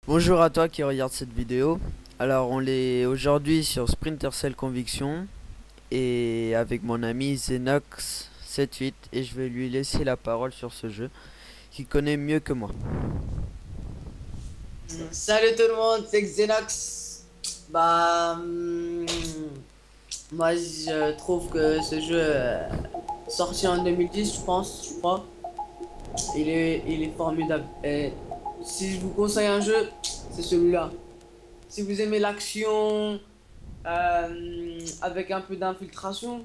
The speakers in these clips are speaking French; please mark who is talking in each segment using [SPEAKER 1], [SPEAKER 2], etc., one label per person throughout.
[SPEAKER 1] Bonjour à toi qui regarde cette vidéo. Alors on est aujourd'hui sur Splinter Cell Conviction et avec mon ami Xenox78 et je vais lui laisser la parole sur ce jeu qu'il connaît mieux que moi.
[SPEAKER 2] Salut tout le monde, c'est Xenox. Moi je trouve que ce jeu sorti en 2010, je crois, il est formidable. Et si je vous conseille un jeu, c'est celui-là. Si vous aimez l'action avec un peu d'infiltration,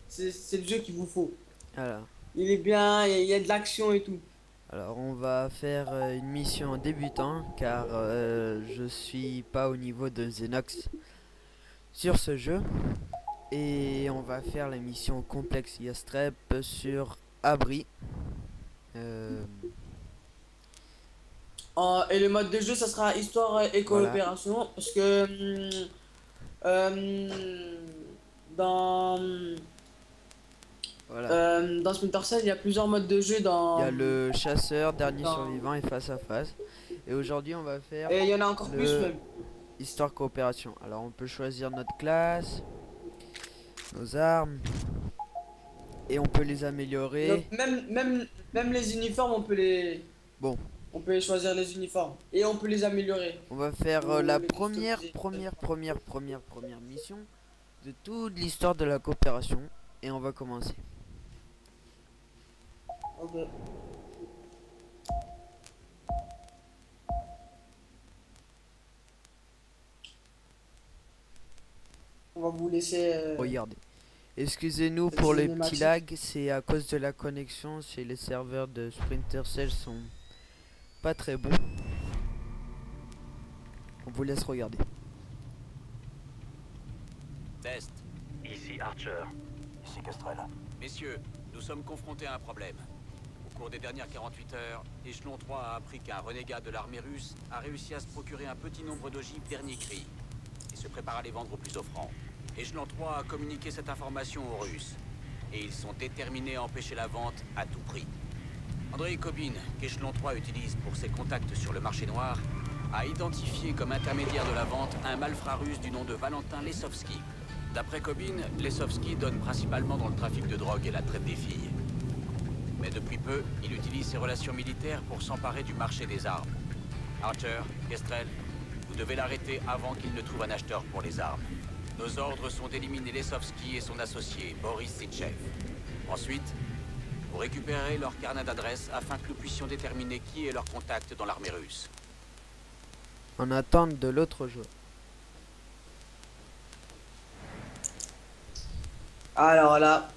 [SPEAKER 2] c'est le jeu qu'il vous faut.
[SPEAKER 1] Alors,
[SPEAKER 2] Il est bien, il y a de l'action et tout.
[SPEAKER 1] alors on va faire une mission en débutant car je suis pas au niveau de Xenox sur ce jeu. Et on va faire la mission complexe Yastrep sur Abri. Euh,
[SPEAKER 2] Et le mode de jeu, ça sera histoire et
[SPEAKER 1] voilà.
[SPEAKER 2] coopération. Parce que euh, dans,
[SPEAKER 1] Voilà.
[SPEAKER 2] dans Splinter Cell, il y a plusieurs modes de jeu
[SPEAKER 1] Il y a le chasseur, dernier
[SPEAKER 2] dans...
[SPEAKER 1] survivant et face à face. Et aujourd'hui, on va faire
[SPEAKER 2] Et il y en a encore plus
[SPEAKER 1] le
[SPEAKER 2] même.
[SPEAKER 1] histoire coopération. Alors, on peut choisir notre classe, nos armes, et on peut les
[SPEAKER 2] Donc,
[SPEAKER 1] améliorer.
[SPEAKER 2] même les uniformes,
[SPEAKER 1] Bon,
[SPEAKER 2] on peut choisir les uniformes. Et on peut les améliorer.
[SPEAKER 1] on va faire
[SPEAKER 2] Ou
[SPEAKER 1] la
[SPEAKER 2] les customiser.
[SPEAKER 1] première mission de toute l'histoire de la coopération. Et on va commencer.
[SPEAKER 2] Ok. On va vous laisser
[SPEAKER 1] Regardez. Excusez-nous
[SPEAKER 2] cette
[SPEAKER 1] pour les petits
[SPEAKER 2] cinématique.
[SPEAKER 1] lags, c'est à cause de la connexion chez les serveurs de Splinter Cell sont pas très bons. On vous laisse regarder.
[SPEAKER 3] Test.
[SPEAKER 4] Ici Archer. Ici Kestrel.
[SPEAKER 3] Messieurs, nous sommes confrontés à un problème. Au cours des dernières 48 heures, Échelon 3 a appris qu'un renégat de l'armée russe a réussi à se procurer un petit nombre d'ogives dernier cri et se prépare à les vendre aux plus offrants. Échelon 3 a communiqué cette information aux Russes et ils sont déterminés à empêcher la vente à tout prix. Andrei Kobin, qu'Échelon 3 utilise pour ses contacts sur le marché noir, a identifié comme intermédiaire de la vente un malfrat russe du nom de Valentin Lesovski. D'après Kobin, Lesovski donne principalement dans le trafic de drogue et la traite des filles. Mais depuis peu, il utilise ses relations militaires pour s'emparer du marché des armes. Archer, Kestrel, vous devez l'arrêter avant qu'il ne trouve un acheteur pour les armes. Nos ordres sont d'éliminer Lesovski et son associé, Boris Sitchev. Ensuite, vous récupérez leur carnet d'adresse afin que nous puissions déterminer qui est leur contact dans l'armée russe.
[SPEAKER 1] En attente de l'autre joueur.
[SPEAKER 2] Alors là,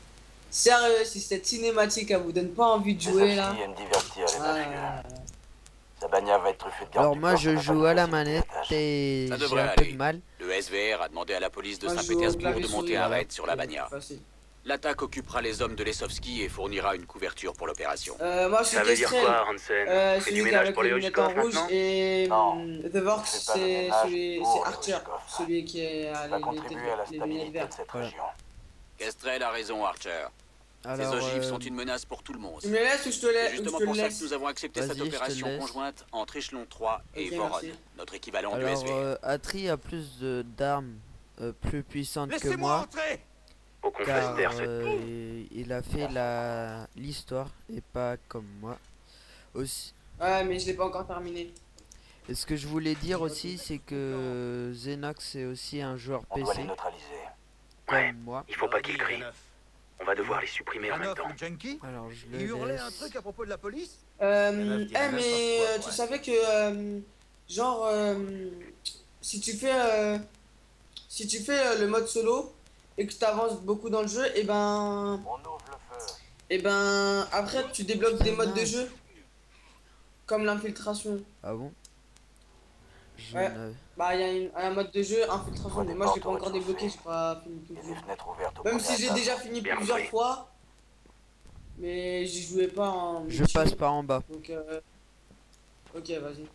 [SPEAKER 2] sérieux, si cette cinématique elle vous donne pas envie de jouer là.
[SPEAKER 4] aime divertir les mafieux.
[SPEAKER 2] Ah,
[SPEAKER 4] Sa bannière va être truffée de garde
[SPEAKER 1] Alors
[SPEAKER 4] du
[SPEAKER 1] moi
[SPEAKER 4] corps,
[SPEAKER 1] je
[SPEAKER 4] on n'a
[SPEAKER 1] joue
[SPEAKER 4] pas
[SPEAKER 1] à la
[SPEAKER 4] de
[SPEAKER 1] manette
[SPEAKER 4] possibilité
[SPEAKER 1] et
[SPEAKER 3] Ça
[SPEAKER 1] j'ai
[SPEAKER 3] devrait
[SPEAKER 1] un peu
[SPEAKER 3] aller.
[SPEAKER 1] de mal.
[SPEAKER 3] Le SVR a demandé à la police de
[SPEAKER 2] moi, je joue au
[SPEAKER 3] Saint-Pétersbourg de
[SPEAKER 2] clavier
[SPEAKER 3] monter
[SPEAKER 2] souris,
[SPEAKER 3] un
[SPEAKER 2] voilà.
[SPEAKER 3] raid sur la Bania.
[SPEAKER 2] Facile.
[SPEAKER 3] L'attaque occupera les hommes de Lesovski et fournira une couverture pour l'opération.
[SPEAKER 2] Moi je suis
[SPEAKER 4] Ça veut dire
[SPEAKER 2] Kestrel,
[SPEAKER 4] quoi, Hansen? Fais
[SPEAKER 2] celui
[SPEAKER 4] du
[SPEAKER 2] qui est
[SPEAKER 4] ménage
[SPEAKER 2] avec
[SPEAKER 4] pour
[SPEAKER 2] les
[SPEAKER 4] les
[SPEAKER 2] lunettes en
[SPEAKER 4] Ruskov
[SPEAKER 2] rouge
[SPEAKER 4] maintenant?
[SPEAKER 2] et
[SPEAKER 4] Non,
[SPEAKER 2] The Vork
[SPEAKER 4] je fais pas le
[SPEAKER 2] c'est
[SPEAKER 4] ménage
[SPEAKER 2] celui,
[SPEAKER 4] pour
[SPEAKER 2] c'est
[SPEAKER 4] les
[SPEAKER 2] Archer,
[SPEAKER 4] Ruskov.
[SPEAKER 2] celui qui est à
[SPEAKER 4] Va contribuer à la
[SPEAKER 2] les lunettes
[SPEAKER 4] stabilité de
[SPEAKER 2] vertes.
[SPEAKER 4] cette
[SPEAKER 1] Voilà.
[SPEAKER 4] région.
[SPEAKER 3] Kestrel a raison, Archer. Ces
[SPEAKER 1] Alors
[SPEAKER 3] ogives sont une menace pour tout le monde.
[SPEAKER 2] Tu me les laisses ou je te
[SPEAKER 3] C'est
[SPEAKER 2] laisse,
[SPEAKER 3] justement
[SPEAKER 2] ou je te
[SPEAKER 3] pour
[SPEAKER 2] le
[SPEAKER 3] ça que
[SPEAKER 2] laisse.
[SPEAKER 3] nous avons accepté
[SPEAKER 1] Vas-y,
[SPEAKER 3] cette
[SPEAKER 1] je te
[SPEAKER 3] opération
[SPEAKER 1] laisse.
[SPEAKER 3] conjointe entre Échelon 3 et
[SPEAKER 2] Ok,
[SPEAKER 3] Voron,
[SPEAKER 2] merci.
[SPEAKER 3] notre équivalent du
[SPEAKER 1] alors
[SPEAKER 3] SVR.
[SPEAKER 1] Atri a plus d'armes plus puissantes que
[SPEAKER 5] Laissez-moi
[SPEAKER 1] moi
[SPEAKER 5] entrer.
[SPEAKER 4] Faut qu'on
[SPEAKER 1] car
[SPEAKER 4] fasse taire ce...
[SPEAKER 1] il a fait l'histoire et pas comme moi. Aussi.
[SPEAKER 2] Ouais, mais je l'ai pas encore terminé.
[SPEAKER 1] Et ce que je voulais dire aussi c'est que Xenox est aussi un joueur
[SPEAKER 4] On doit
[SPEAKER 1] PC
[SPEAKER 4] les neutraliser.
[SPEAKER 1] comme moi.
[SPEAKER 4] Il faut pas qu'ils crient. On va devoir les supprimer en même
[SPEAKER 5] Ranoff,
[SPEAKER 4] temps.
[SPEAKER 5] le junkie,
[SPEAKER 1] Alors je
[SPEAKER 5] il
[SPEAKER 1] le
[SPEAKER 5] hurlait un
[SPEAKER 1] laisse.
[SPEAKER 5] truc à propos de la police.
[SPEAKER 2] Mais
[SPEAKER 5] dirait n'importe quoi,
[SPEAKER 2] tu
[SPEAKER 5] ouais.
[SPEAKER 2] savais que genre si tu fais le mode solo et que tu avances beaucoup dans le jeu,
[SPEAKER 4] On ouvre le feu.
[SPEAKER 2] et ben après tu débloques des modes de
[SPEAKER 1] mince.
[SPEAKER 2] jeu comme l'infiltration.
[SPEAKER 1] Ah bon? Je
[SPEAKER 2] Ouais.
[SPEAKER 1] n'avais-
[SPEAKER 2] Bah il y a un mode de jeu infiltration,
[SPEAKER 4] Faut
[SPEAKER 2] mais
[SPEAKER 4] des
[SPEAKER 2] moi je l'ai
[SPEAKER 4] portes
[SPEAKER 2] pas encore
[SPEAKER 4] au
[SPEAKER 2] débloqué,
[SPEAKER 4] rez-de-chaussée.
[SPEAKER 2] j'ai pas fini tout
[SPEAKER 4] Et
[SPEAKER 2] le
[SPEAKER 4] des
[SPEAKER 2] jeu.
[SPEAKER 4] fenêtres ouvertes au
[SPEAKER 2] Même
[SPEAKER 4] coin
[SPEAKER 2] si
[SPEAKER 4] de
[SPEAKER 2] j'ai
[SPEAKER 4] la
[SPEAKER 2] déjà
[SPEAKER 4] table.
[SPEAKER 2] fini
[SPEAKER 4] Bien
[SPEAKER 2] plusieurs
[SPEAKER 4] compris.
[SPEAKER 2] fois, mais j'y jouais pas en
[SPEAKER 1] Je
[SPEAKER 2] mission.
[SPEAKER 1] passe par en bas.
[SPEAKER 2] Donc ok, vas-y.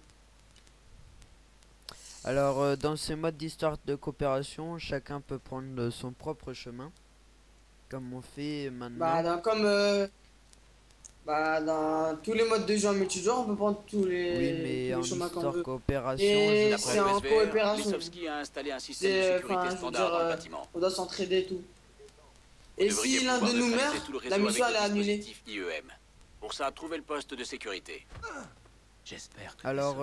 [SPEAKER 1] Alors dans ces modes d'histoire de coopération, chacun peut prendre son propre chemin, comme on fait maintenant.
[SPEAKER 2] Bah comme Bah, dans tous les modes de jeu en multijoueur, on peut prendre tous les,
[SPEAKER 1] Oui, mais
[SPEAKER 2] tous
[SPEAKER 1] en
[SPEAKER 2] les chemins qu'on
[SPEAKER 1] histoire
[SPEAKER 2] veut.
[SPEAKER 1] coopération,
[SPEAKER 2] Et
[SPEAKER 1] je
[SPEAKER 2] c'est
[SPEAKER 1] crois.
[SPEAKER 2] en coopération.
[SPEAKER 3] Lisovski a installé un système de
[SPEAKER 2] C'est,
[SPEAKER 3] sécurité
[SPEAKER 2] enfin, je veux
[SPEAKER 3] standard
[SPEAKER 2] dire,
[SPEAKER 3] dans le bâtiment.
[SPEAKER 2] on doit s'entraider et tout.
[SPEAKER 3] Vous
[SPEAKER 2] Et
[SPEAKER 3] devriez
[SPEAKER 2] si l'un
[SPEAKER 3] pouvoir
[SPEAKER 2] de nous
[SPEAKER 3] neutraliser
[SPEAKER 2] meurt,
[SPEAKER 3] tout le réseau
[SPEAKER 2] la mission
[SPEAKER 3] avec
[SPEAKER 2] elle est
[SPEAKER 3] le
[SPEAKER 2] annulée.
[SPEAKER 3] dispositif IEM. Pour ça, trouvez le poste de sécurité. J'espère que...
[SPEAKER 1] Alors,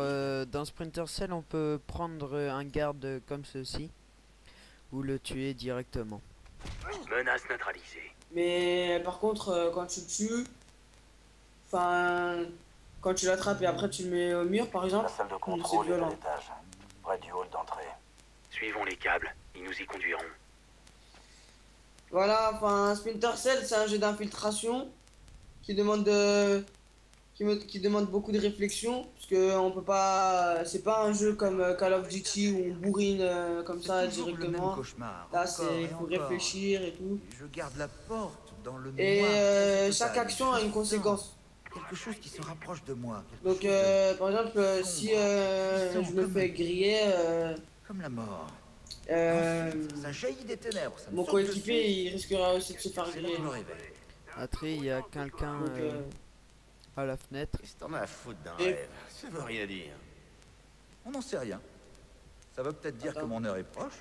[SPEAKER 1] dans Splinter Cell, on peut prendre un garde comme ceci ou le tuer directement.
[SPEAKER 4] Menace neutralisée.
[SPEAKER 2] Mais par contre, quand tu le tues, enfin, quand tu l'attrapes et après tu le mets au mur par exemple,
[SPEAKER 6] La salle de
[SPEAKER 2] c'est
[SPEAKER 6] contrôle est à
[SPEAKER 2] violent.
[SPEAKER 6] l'étage, près du hall d'entrée.
[SPEAKER 4] Suivons les câbles, ils nous y conduiront.
[SPEAKER 2] Voilà, enfin, Splinter Cell, c'est un jeu d'infiltration qui demande qui demande beaucoup de réflexion, parce que on peut pas, c'est pas un jeu comme Call of Duty où on bourrine comme ça
[SPEAKER 5] C'est toujours le même
[SPEAKER 2] directement.
[SPEAKER 5] cauchemar.
[SPEAKER 2] Là,
[SPEAKER 5] encore
[SPEAKER 2] c'est,
[SPEAKER 5] et
[SPEAKER 2] il faut
[SPEAKER 5] encore.
[SPEAKER 2] réfléchir et tout.
[SPEAKER 5] Je garde la porte dans le
[SPEAKER 2] Et
[SPEAKER 5] noir. quasi
[SPEAKER 2] chaque
[SPEAKER 5] total.
[SPEAKER 2] action a une
[SPEAKER 5] Chose
[SPEAKER 2] conséquence.
[SPEAKER 5] Quelque chose qui se rapproche de moi. quelque
[SPEAKER 2] Donc,
[SPEAKER 5] chose de-
[SPEAKER 2] par exemple, si je me fais griller,
[SPEAKER 5] Comme la mort. Ça jaillit des ténèbres. Ça me
[SPEAKER 2] mon
[SPEAKER 5] saute dessus.
[SPEAKER 2] coéquipier il risquera aussi de se faire
[SPEAKER 5] C'est là que
[SPEAKER 2] griller.
[SPEAKER 5] je me réveille.
[SPEAKER 1] Après, il y a quelqu'un
[SPEAKER 2] Donc,
[SPEAKER 1] à la fenêtre.
[SPEAKER 6] Qu'est-ce que t'en as à foutre d'un
[SPEAKER 2] Et-
[SPEAKER 6] rêve? Ça veut rien dire.
[SPEAKER 5] On n'en sait rien. Ça veut peut-être dire
[SPEAKER 2] Attends.
[SPEAKER 5] que mon heure est proche.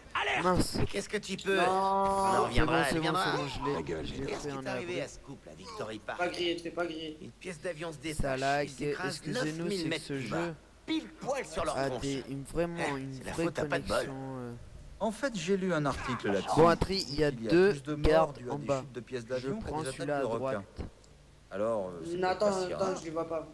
[SPEAKER 1] Mince.
[SPEAKER 6] Mais qu'est-ce que tu peux?
[SPEAKER 2] non,
[SPEAKER 6] On en
[SPEAKER 1] C'est bon,
[SPEAKER 6] reviendra,
[SPEAKER 1] c'est
[SPEAKER 6] elle
[SPEAKER 1] bon,
[SPEAKER 6] viendra.
[SPEAKER 1] c'est bon, je
[SPEAKER 6] Ta gueule,
[SPEAKER 1] l'ai
[SPEAKER 6] qu'est-ce
[SPEAKER 1] fait
[SPEAKER 6] qui
[SPEAKER 1] en
[SPEAKER 6] est arrivé
[SPEAKER 1] abri.
[SPEAKER 6] à ce couple, à Victory Park?
[SPEAKER 2] pas griller, te fais pas griller.
[SPEAKER 6] Une pièce d'avion se
[SPEAKER 1] Ça
[SPEAKER 6] détache
[SPEAKER 1] lag,
[SPEAKER 6] et s'écrase
[SPEAKER 1] excusez-nous,
[SPEAKER 6] 9000
[SPEAKER 1] c'est que
[SPEAKER 6] mètres
[SPEAKER 1] ce
[SPEAKER 6] plus bas.
[SPEAKER 1] jeu
[SPEAKER 6] Pile poil sur leur
[SPEAKER 1] a
[SPEAKER 6] tronche.
[SPEAKER 1] vraiment une
[SPEAKER 6] C'est la
[SPEAKER 1] vraie
[SPEAKER 6] faute à pas de bol.
[SPEAKER 1] connexion.
[SPEAKER 5] En fait, j'ai lu un article là-dessus.
[SPEAKER 1] Bon, après, il y a
[SPEAKER 5] Il y a
[SPEAKER 1] deux
[SPEAKER 5] plus de morts
[SPEAKER 1] gardes
[SPEAKER 5] dues à
[SPEAKER 1] en
[SPEAKER 5] des
[SPEAKER 1] bas.
[SPEAKER 5] chutes de pièces
[SPEAKER 1] Je
[SPEAKER 5] d'avion qu'à
[SPEAKER 1] prends
[SPEAKER 5] des attaques
[SPEAKER 1] celui-là à
[SPEAKER 5] de requins.
[SPEAKER 1] droite.
[SPEAKER 5] Alors, c'est
[SPEAKER 2] Non,
[SPEAKER 5] peut-être pas
[SPEAKER 2] attends,
[SPEAKER 5] si
[SPEAKER 2] attends,
[SPEAKER 5] rare.
[SPEAKER 2] je les vois pas.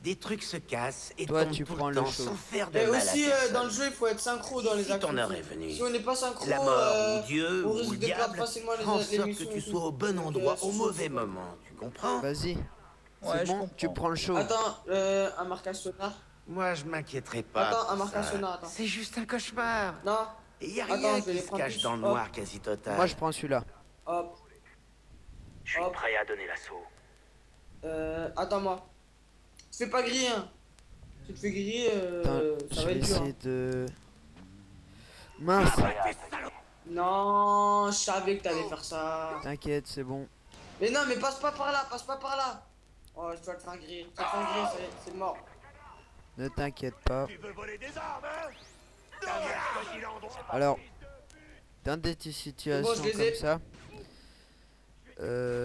[SPEAKER 6] Des trucs se cassent et
[SPEAKER 1] Toi,
[SPEAKER 6] tombent
[SPEAKER 1] tu
[SPEAKER 6] tout
[SPEAKER 1] prends
[SPEAKER 6] le
[SPEAKER 1] le
[SPEAKER 6] temps
[SPEAKER 1] chaud.
[SPEAKER 6] sans faire de
[SPEAKER 2] Et
[SPEAKER 6] mal
[SPEAKER 2] aussi,
[SPEAKER 6] à personne.
[SPEAKER 2] dans le jeu, il faut être synchro dans les
[SPEAKER 6] Si
[SPEAKER 2] actions.
[SPEAKER 6] ton heure est venue.
[SPEAKER 2] Si on n'est pas synchro,
[SPEAKER 6] La mort ou Dieu
[SPEAKER 2] on
[SPEAKER 6] ou
[SPEAKER 2] risque
[SPEAKER 6] le
[SPEAKER 2] de perdre
[SPEAKER 6] diable,
[SPEAKER 2] facilement
[SPEAKER 6] fera en
[SPEAKER 2] les
[SPEAKER 6] sorte que
[SPEAKER 2] missions
[SPEAKER 6] tu
[SPEAKER 2] et tout.
[SPEAKER 6] sois au bon
[SPEAKER 2] Donc,
[SPEAKER 6] endroit
[SPEAKER 2] c'est
[SPEAKER 6] au
[SPEAKER 2] chaud,
[SPEAKER 6] mauvais
[SPEAKER 2] c'est pas-
[SPEAKER 6] moment. Tu comprends?
[SPEAKER 1] Vas-y.
[SPEAKER 5] Ouais,
[SPEAKER 1] C'est
[SPEAKER 5] je
[SPEAKER 1] bon, tu
[SPEAKER 5] comprends.
[SPEAKER 1] prends le chaud.
[SPEAKER 2] Attends, un marquage sonar.
[SPEAKER 6] Moi, je m'inquiéterai pas.
[SPEAKER 2] Attends,
[SPEAKER 6] pour
[SPEAKER 2] un marquage
[SPEAKER 6] ça.
[SPEAKER 2] sonore, attends.
[SPEAKER 6] C'est juste un cauchemar.
[SPEAKER 2] Non,
[SPEAKER 6] Et y a
[SPEAKER 2] Attends,
[SPEAKER 6] rien
[SPEAKER 2] je vais les
[SPEAKER 6] qui se
[SPEAKER 2] prendre
[SPEAKER 6] cache
[SPEAKER 2] tous.
[SPEAKER 6] dans le
[SPEAKER 2] Hop.
[SPEAKER 6] noir quasi total.
[SPEAKER 1] Moi, je prends celui-là.
[SPEAKER 2] hop.
[SPEAKER 4] Je suis
[SPEAKER 2] Hop.
[SPEAKER 4] prêt à donner l'assaut.
[SPEAKER 2] Attends-moi. Tu te fais pas griller, hein. Tu te fais griller,
[SPEAKER 1] Attends,
[SPEAKER 2] ça
[SPEAKER 1] je
[SPEAKER 2] va
[SPEAKER 1] vais
[SPEAKER 2] être dur.
[SPEAKER 1] essayer de... Mince.
[SPEAKER 2] Non, je savais que t'allais faire ça.
[SPEAKER 1] T'inquiète, c'est bon.
[SPEAKER 2] Mais non, mais passe pas par là, passe pas par là. Oh, je dois te faire griller. Tu vas te faire griller, c'est mort.
[SPEAKER 1] Ne t'inquiète pas.
[SPEAKER 7] Tu veux voler des armes, hein?
[SPEAKER 1] Alors, dans des situations
[SPEAKER 2] je les ai.
[SPEAKER 1] comme ça,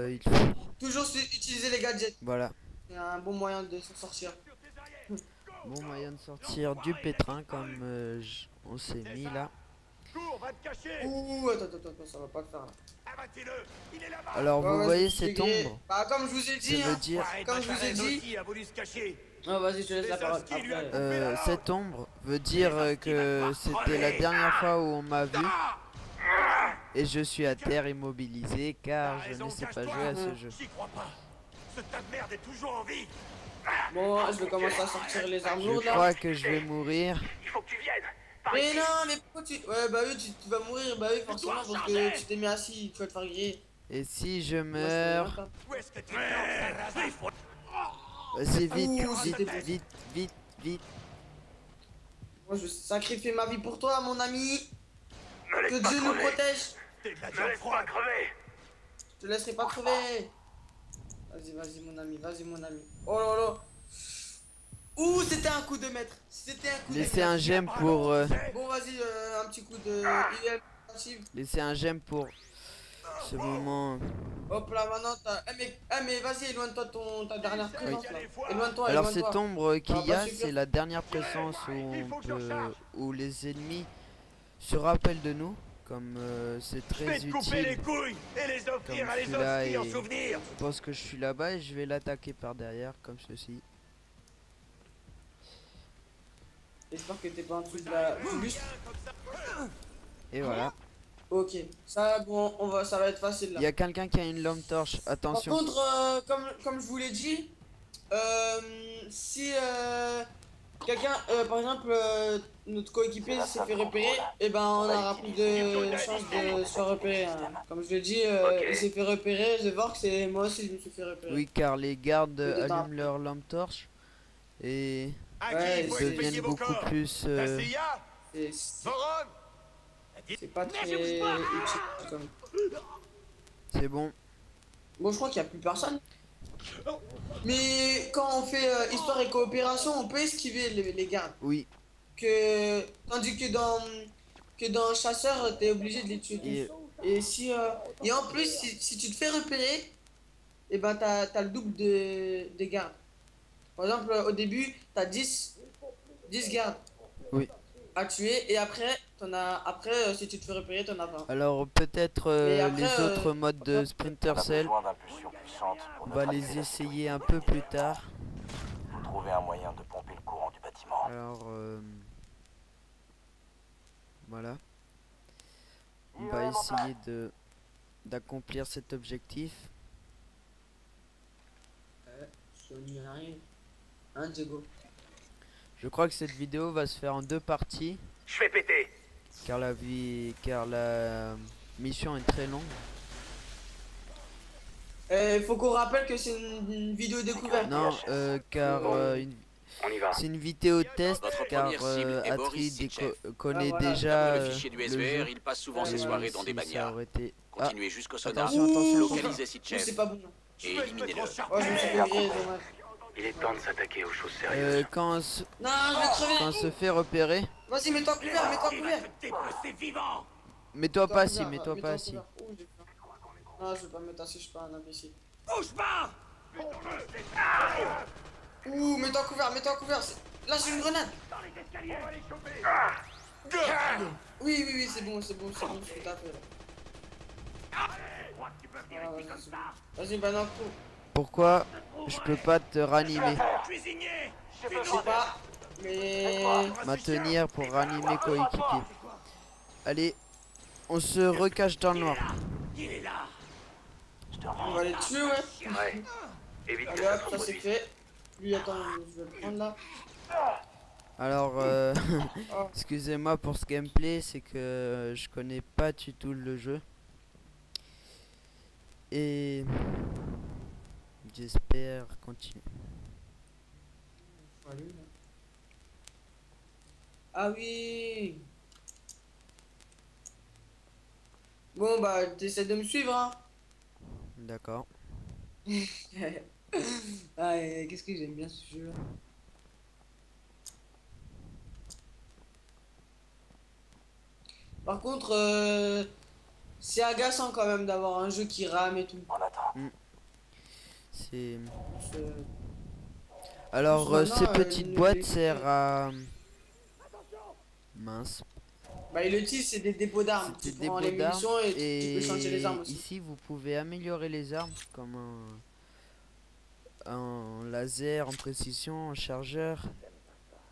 [SPEAKER 1] il faut...
[SPEAKER 2] Toujours utiliser les gadgets.
[SPEAKER 1] Voilà.
[SPEAKER 2] C'est un bon moyen de s'en sortir.
[SPEAKER 1] Bon moyen de sortir du pétrin comme on s'est mis là.
[SPEAKER 7] Cours, va te cacher!
[SPEAKER 2] Ouh, attends, ça va pas le faire là.
[SPEAKER 7] Abattez-le! Il est là-bas!
[SPEAKER 1] Alors
[SPEAKER 2] Ouais,
[SPEAKER 1] vous
[SPEAKER 2] vas-y,
[SPEAKER 1] voyez
[SPEAKER 2] je te fais
[SPEAKER 1] cette
[SPEAKER 2] griller.
[SPEAKER 1] ombre,
[SPEAKER 2] Bah, comme je vous ai
[SPEAKER 1] ça
[SPEAKER 2] dit,
[SPEAKER 1] veut
[SPEAKER 2] hein.
[SPEAKER 1] dire...
[SPEAKER 2] Comme je vous ai dit.
[SPEAKER 7] Aussi a voulu se cacher!
[SPEAKER 2] Non, vas-y, je te laisse la parole.
[SPEAKER 7] Lesovski lui a
[SPEAKER 2] Après.
[SPEAKER 7] coupé la langue.
[SPEAKER 1] Cette ombre veut dire que c'était la dernière fois où on m'a vu. Et je suis à terre immobilisé car je ne sais pas jouer à ce jeu.
[SPEAKER 7] J'y crois pas! Ce tas de merde est toujours en vie!
[SPEAKER 2] Bon, je vais commencer à sortir les armes lourdes
[SPEAKER 1] Je
[SPEAKER 2] là.
[SPEAKER 1] crois que je vais mourir.
[SPEAKER 4] Il faut que tu viennes. Par
[SPEAKER 2] Mais
[SPEAKER 4] ici.
[SPEAKER 2] non, mais pourquoi tu. Ouais, bah oui, tu vas mourir, bah oui, forcément, parce que tu t'es mis assis, tu vas te faire griller.
[SPEAKER 1] Et si je
[SPEAKER 2] Moi, je te
[SPEAKER 1] meurs...
[SPEAKER 2] demande pas.
[SPEAKER 7] Où est-ce que tu es?
[SPEAKER 1] Vas-y, vite,
[SPEAKER 2] Ouh,
[SPEAKER 1] vite,
[SPEAKER 2] c'était-
[SPEAKER 1] vite, vite, vite.
[SPEAKER 2] Moi, je vais sacrifier ma vie pour toi, mon ami.
[SPEAKER 4] Me
[SPEAKER 2] Que
[SPEAKER 4] laisse pas
[SPEAKER 2] Dieu nous
[SPEAKER 4] crever.
[SPEAKER 2] protège.
[SPEAKER 7] T'es de la
[SPEAKER 4] Me
[SPEAKER 7] viande
[SPEAKER 4] laisse pas
[SPEAKER 7] froide!
[SPEAKER 4] crever.
[SPEAKER 2] Je te laisserai pas crever. Vas-y, mon ami, vas-y, mon ami. Oh là là. Ouh, c'était un coup de maître. C'était un coup de
[SPEAKER 1] Laissez
[SPEAKER 2] maître.
[SPEAKER 1] un j'aime pour...
[SPEAKER 2] Bon, vas-y, un petit coup de IM active.
[SPEAKER 1] laissez un j'aime pour ce moment.
[SPEAKER 2] Hop là, maintenant, t'as. Mais vas-y, éloigne-toi de ta dernière présence là. Éloigne-toi,
[SPEAKER 1] Alors
[SPEAKER 2] éloigne-toi.
[SPEAKER 1] cette ombre qu'il y a,
[SPEAKER 2] Ah, bah, super.
[SPEAKER 1] c'est la dernière présence où, où les ennemis se rappellent de nous. Comme c'est
[SPEAKER 7] Je vais
[SPEAKER 1] très
[SPEAKER 7] te couper les
[SPEAKER 1] utile.
[SPEAKER 7] couilles et les offrir
[SPEAKER 1] Comme
[SPEAKER 7] à
[SPEAKER 1] celui-là
[SPEAKER 7] Lesovski en
[SPEAKER 1] et-
[SPEAKER 7] souvenir!
[SPEAKER 1] Je pense que je suis là-bas et je vais l'attaquer par derrière comme ceci.
[SPEAKER 2] J'espère que t'es pas en dessous de la. Juste.
[SPEAKER 1] Et voilà.
[SPEAKER 2] Ok. Ça, bon, ça va être facile là.
[SPEAKER 1] Il y a quelqu'un qui a une lampe torche.
[SPEAKER 2] Par
[SPEAKER 1] Attention.
[SPEAKER 2] contre, comme je vous l'ai dit, si quelqu'un, par exemple, notre coéquipier s'est fait repérer, et ben on aura plus de chances de se faire repérer. Hein. Comme je l'ai dit, il s'est fait repérer, The Vork, et moi aussi je me suis fait repérer.
[SPEAKER 1] Oui, car les gardes
[SPEAKER 2] Peut-être un-
[SPEAKER 1] allument leur lampe torche et
[SPEAKER 7] À
[SPEAKER 2] Ouais,
[SPEAKER 7] qui il faut
[SPEAKER 2] c'est-
[SPEAKER 1] deviennent
[SPEAKER 7] expliquer vos
[SPEAKER 1] beaucoup
[SPEAKER 7] corps?
[SPEAKER 1] plus.
[SPEAKER 7] La CIA?
[SPEAKER 2] Et
[SPEAKER 7] Voron?
[SPEAKER 2] c'est pas très utile comme.
[SPEAKER 1] C'est bon.
[SPEAKER 2] Bon, je crois qu'il y a plus personne. Mais quand on fait histoire et coopération, on peut esquiver les gardes.
[SPEAKER 1] Oui.
[SPEAKER 2] Tandis que dans chasseur, t'es obligé de les tuer tous. Et si et en plus, si tu te fais repérer, et ben t'as le double de gardes. Par exemple, au début, t'as 10 gardes.
[SPEAKER 1] Oui.
[SPEAKER 2] À tuer, et après, si tu te fais repérer, t'en as 20.
[SPEAKER 1] Alors peut-être
[SPEAKER 2] après,
[SPEAKER 1] les autres modes de Splinter Cell, on va les essayer un peu plus tard.
[SPEAKER 4] Faut trouver un moyen de pomper le courant du bâtiment.
[SPEAKER 1] Alors voilà. On va essayer d'accomplir cet objectif.
[SPEAKER 2] On y arrive. Hein, Diego?
[SPEAKER 1] Je crois que cette vidéo va se faire en 2 parties,
[SPEAKER 4] Je fais péter.
[SPEAKER 1] car la mission est très longue.
[SPEAKER 2] Il faut qu'on rappelle que c'est une vidéo découverte.
[SPEAKER 1] Non, car
[SPEAKER 4] On y va.
[SPEAKER 1] c'est une vidéo test,
[SPEAKER 3] Votre
[SPEAKER 1] car
[SPEAKER 3] première cible est
[SPEAKER 1] Atri
[SPEAKER 3] Boris Sitchev.
[SPEAKER 1] connaît
[SPEAKER 2] Ah, voilà.
[SPEAKER 1] déjà
[SPEAKER 3] D'après le fichier du
[SPEAKER 1] le
[SPEAKER 3] SVR,
[SPEAKER 1] jeu.
[SPEAKER 3] il passe souvent ses
[SPEAKER 2] Et
[SPEAKER 3] soirées dans
[SPEAKER 1] Si
[SPEAKER 3] des
[SPEAKER 1] ça
[SPEAKER 3] bagnards.
[SPEAKER 1] aurait été...
[SPEAKER 3] Continuez jusqu'au sonar,
[SPEAKER 1] attention, attention.
[SPEAKER 3] localisez
[SPEAKER 2] C'est
[SPEAKER 3] Sitchev
[SPEAKER 2] pas bon.
[SPEAKER 3] et éliminez-le.
[SPEAKER 2] Oh, je me suis fait griller, dommage.
[SPEAKER 4] Il est temps de s'attaquer aux choses sérieuses.
[SPEAKER 1] Quand
[SPEAKER 2] Non, je vais
[SPEAKER 1] on
[SPEAKER 2] crever.
[SPEAKER 1] se fait repérer,
[SPEAKER 2] Vas-y, mets-toi couvert, mets-toi couvert.
[SPEAKER 7] Dépecer vivant.
[SPEAKER 1] mets-toi pas assis,
[SPEAKER 2] couvert,
[SPEAKER 1] mets-toi pas assis.
[SPEAKER 2] couvert. Ouh, j'ai peur. Non, je vais pas me mettre assis, je suis pas un imbécile.
[SPEAKER 7] Bouge pas.
[SPEAKER 2] Ouh, mets-toi couvert, mets-toi couvert. Là, j'ai une grenade. Oui, c'est bon, je suis tout à fait là. Ah, vas-y, c'est bon. Vas-y, bah non, coup.
[SPEAKER 1] Pourquoi je peux pas te ranimer?
[SPEAKER 7] Cuisinier.
[SPEAKER 2] Je sais pas, mais...
[SPEAKER 1] Maintenir pour ranimer coéquipier. Allez, on se recache dans le noir.
[SPEAKER 7] Il est là.
[SPEAKER 2] On va les tuer, ouais.
[SPEAKER 4] Ouais. Évite que
[SPEAKER 2] Allez
[SPEAKER 4] ça
[SPEAKER 2] hop,
[SPEAKER 4] se
[SPEAKER 2] ça c'est
[SPEAKER 4] reproduise.
[SPEAKER 2] fait. Lui, attends, je vais le prendre là.
[SPEAKER 1] Alors,
[SPEAKER 2] Oh.
[SPEAKER 1] excusez-moi pour ce gameplay, c'est que je connais pas du tout le jeu. Et j'espère continuer.
[SPEAKER 2] Ah oui. Bon bah t'essaies de me suivre hein.
[SPEAKER 1] D'accord.
[SPEAKER 2] Ah qu'est-ce que j'aime bien ce jeu. Par contre c'est agaçant quand même d'avoir un jeu qui rame et tout.
[SPEAKER 4] On attend.
[SPEAKER 1] C'est...
[SPEAKER 2] Euh,
[SPEAKER 1] Alors,
[SPEAKER 2] Maintenant,
[SPEAKER 1] ces petites
[SPEAKER 2] nous,
[SPEAKER 1] boîtes
[SPEAKER 2] les-
[SPEAKER 1] servent à... Mince.
[SPEAKER 2] Bah et le tir c'est des dépôts d'armes.
[SPEAKER 1] C'est
[SPEAKER 2] Tu
[SPEAKER 1] des
[SPEAKER 2] prends
[SPEAKER 1] dépôts
[SPEAKER 2] les
[SPEAKER 1] d'armes
[SPEAKER 2] munitions et tu peux changer les armes aussi.
[SPEAKER 1] ici vous pouvez améliorer les armes comme un laser en précision, un chargeur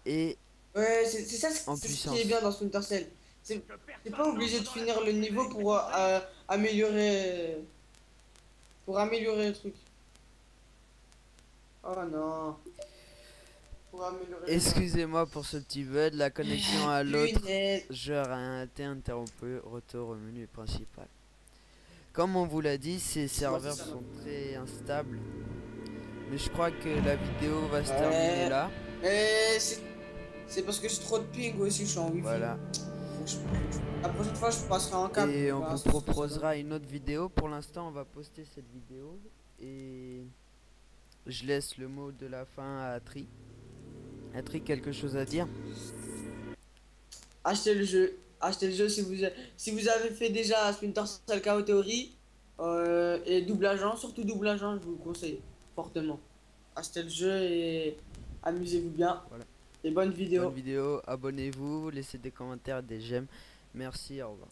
[SPEAKER 1] et
[SPEAKER 2] Ouais c'est ça
[SPEAKER 1] En
[SPEAKER 2] c'est ce qui
[SPEAKER 1] puissance.
[SPEAKER 2] est bien dans Splinter Cell. C'est pas obligé de finir le niveau pour améliorer le truc. Oh non. Pour améliorer.
[SPEAKER 1] excusez-moi pour ce petit bug, la connexion à l'autre
[SPEAKER 2] Punaise.
[SPEAKER 1] joueur a été interrompu, retour au menu principal. Comme on vous l'a dit, ces serveurs
[SPEAKER 2] ça,
[SPEAKER 1] sont très instables. Mais je crois que la vidéo va se
[SPEAKER 2] Ouais.
[SPEAKER 1] terminer là.
[SPEAKER 2] Et c'est parce que j'ai trop de ping aussi, je suis en wifi.
[SPEAKER 1] Voilà.
[SPEAKER 2] La prochaine fois je passerai en câble.
[SPEAKER 1] Et on
[SPEAKER 2] Voilà,
[SPEAKER 1] vous
[SPEAKER 2] c'est ce que ça
[SPEAKER 1] proposera une autre vidéo. Pour l'instant, on va poster cette vidéo. Et je laisse le mot de la fin à Atri. Atri, quelque chose à dire?
[SPEAKER 2] donne. Achetez le jeu. Achetez le jeu si vous avez fait déjà Splinter Cell Chaos Theory et Double Agent, surtout Double Agent, je vous le conseille fortement. Achetez le jeu et amusez-vous bien.
[SPEAKER 1] Voilà.
[SPEAKER 2] Et bonne vidéo.
[SPEAKER 1] Bonne vidéo, abonnez-vous, laissez des commentaires, des j'aime. Merci, au revoir.